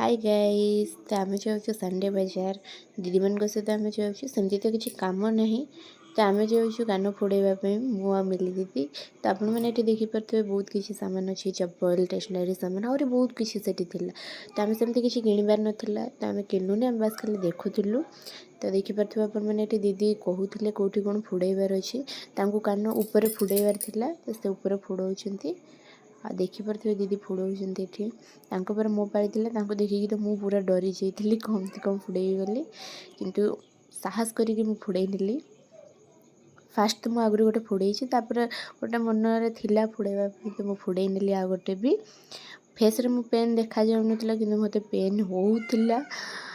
Hi guys, तो आम जाऊँ संडे बाजार दीदी मान सहित आम जाऊँ सेमती तो किसी कम नहीं। तो आम जाऊँ कान फोड़ाई मु मिली दीदी। तो आपण मैंने देखिपे बहुत किसी सामान अच्छी चप्पल स्टेशनरी सामान और बहुत किसी से तो आम सेमती किसी किणवार नाला तो आम किणुनी आम बास खाली देखुलु। तो देखिपे आपण मैंने दीदी कहते कौटी कौन फोड़ाइबार अच्छी कान उपर फोड़ाइबार थिला तो से ऊपर फोड़ाउछंती। आ देखिपे दीदी फोड़ाउछंती एठी तांको पर मो पाई देखिकी तो मु पूरा डरी जाइली कमती कम फोड़े गली किंतु साहस करिकी मु फोड़े नेली। फास्ट तो मु आगु गोटे फोड़े गोटे मन थिला फोड़ाइबा तो मु फोड़े नेली। आ गोटे भी फेस रे मु पेन देखा जाउन कि मत पेन होउतिला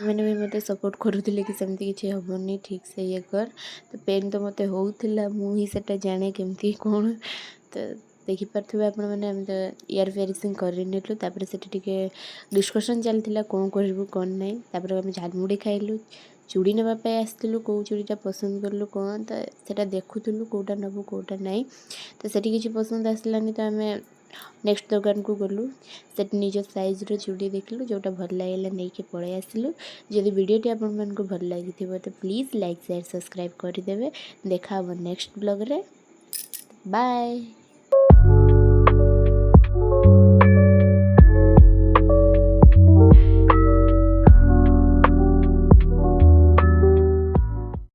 मैंने भी मत सपोर्ट करुले कि सेमती किसी हेनी ठीक से ये कर। तो पेन तो मत होउतिला मु ही सेटा जाने केमती कौन। तो देखिपे आप इयर फेरिंग करनेलु से डिस्कसन चलता कौन करूँ कौन नहीं। आम झालमुड़ी खाइलु चूड़ी नापी आसलु कौ चूड़ीटा पसंद कलु कौन तो सेटा देखुलु कौटा नबू कौटा नहीं। तो सेठी किसी पसंद आसलानी तो आम नेक्स्ट दुकान को गलु से निज साइज रो चूड़ी देखलु जोटा भल लगे नहीं कि पलि आसलु। जदि वीडियोटी आपण मानक भल लगी तो प्लीज़ लाइक शेयर सब्सक्राइब करदे। देखा नेक्स्ट ब्लॉग रे बाय।